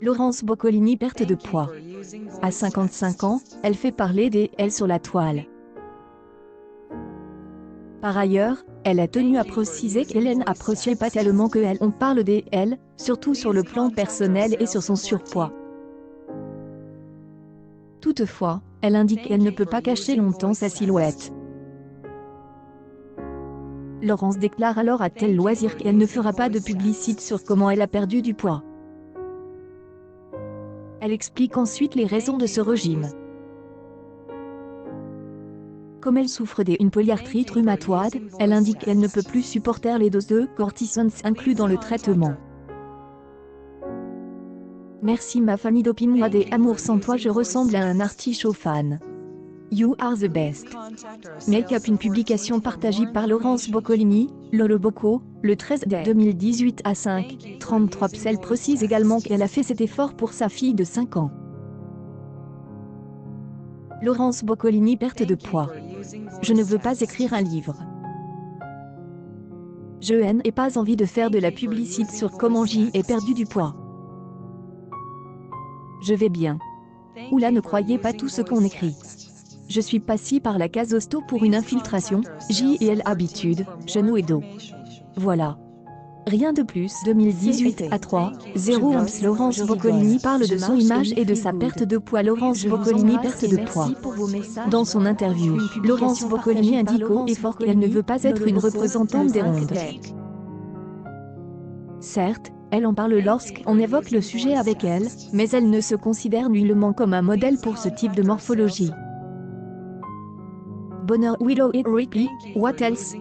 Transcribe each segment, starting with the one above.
Laurence Boccolini perte de poids. À 55 ans, elle fait parler d'elle sur la toile. Par ailleurs, elle a tenu à préciser qu'elle n'appréciait pas tellement on parle d'elle, surtout sur le plan personnel et sur son surpoids. Toutefois, elle indique qu'elle ne peut pas cacher longtemps sa silhouette. Laurence déclare alors à Tel Loisir qu'elle ne fera pas de publicité sur comment elle a perdu du poids. Elle explique ensuite les raisons de ce régime. Comme elle souffre d'une polyarthrite rhumatoïde, elle indique qu'elle ne peut plus supporter les doses de cortisone inclus dans le traitement. Merci ma famille d'opinion des amours sans toi je ressemble à un artichaut fan. You are the best. Make-up une publication partagée par Laurence Boccolini, Lolo Bocco, le 13 mai 2018 à 5:33. Elle précise également qu'elle a fait cet effort pour sa fille de 5 ans. Laurence Boccolini perte de poids. Je ne veux pas écrire un livre. Je n'ai pas envie de faire de la publicité sur comment j'y ai perdu du poids. Je vais bien. Oula ne croyez pas tout ce qu'on écrit. Je suis passée par la case hosto pour une infiltration, JL habitude, genou et dos. Voilà. Rien de plus. 2018 à 3:01. Laurence Boccolini parle de son image et de sa perte de poids. Laurence Boccolini perte de poids. Dans son interview, Laurence Boccolini indique haut et fort qu'elle ne veut pas être une représentante des rondes. Certes, elle en parle lorsqu'on évoque le sujet avec elle, mais elle ne se considère nullement comme un modèle pour ce type de morphologie. Bonheur, Willow et Ricky, what else?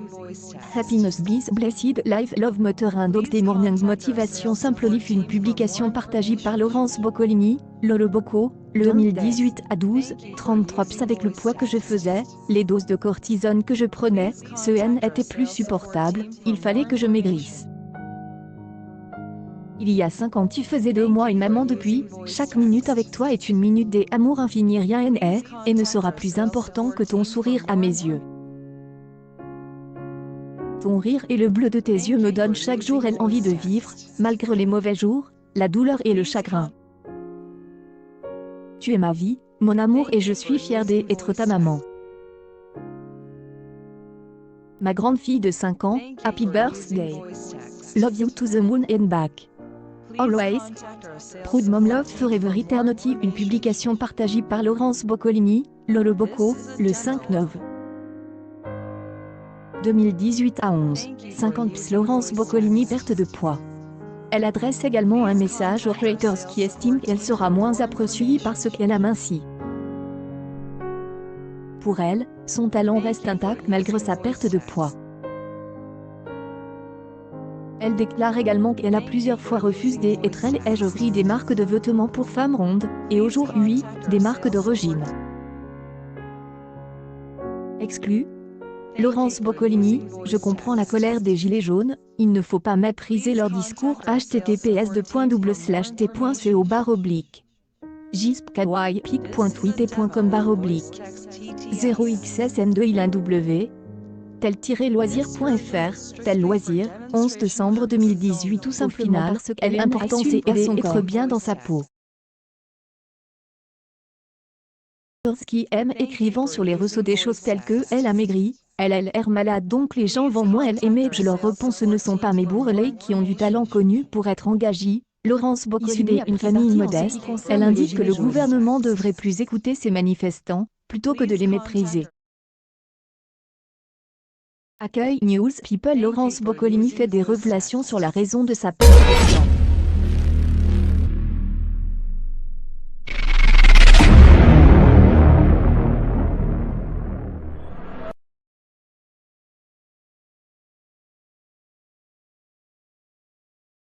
Happiness, Bliss, Blessed, Life, Love, Motor, and Dogs, des Mornings, Motivation, Simple Life, une publication partagée par Laurence Boccolini, Lolo Bocco, le 2018 à 12:33. Avec le poids que je faisais, les doses de cortisone que je prenais, ce n'était plus supportable, il fallait que je maigrisse. Il y a 5 ans tu faisais de moi une maman depuis, chaque minute avec toi est une minute d'amour infini rien n'est, et ne sera plus important que ton sourire à mes yeux. Ton rire et le bleu de tes yeux me donnent chaque jour envie de vivre, malgré les mauvais jours, la douleur et le chagrin. Tu es ma vie, mon amour et je suis fière d'être ta maman. Ma grande fille de 5 ans, happy birthday. Love you to the moon and back. Always. Proud Mom Love Forever Eternity, une publication partagée par Laurence Boccolini, Lolo Bocco, le 5/9. 2018 à 11:50. Laurence Boccolini perte de poids. Elle adresse également un message aux haters qui estiment qu'elle sera moins appréciée parce qu'elle a minci. Pour elle, son talent reste intact malgré sa perte de poids. Elle déclare également qu'elle a plusieurs fois refusé d'être elle des marques de vêtements pour femmes rondes, et aujourd'hui, des marques de régime. Exclu. Laurence Boccolini, je comprends la colère des gilets jaunes, il ne faut pas mépriser leur discours. https://t.co/. jispkawaii.pic.twitter.com/. 0xsm2il1w. tel-loisir.fr, Tel Loisir, 11 décembre 2018. Tout simplement parce qu'elle est importante et être bien dans sa peau. Qui aime écrivant sur les réseaux des choses telles que elle a maigri, elle a l'air malade donc les gens vont moins aimer. Je leur réponds ce ne sont pas mes bourrelets qui ont du talent connu pour être engagés. Laurence Boccolini, une famille modeste, elle indique que le gouvernement devrait plus écouter ces manifestants, plutôt que de les mépriser. Accueil News People. Laurence Boccolini fait des révélations sur la raison de sa perte de poids.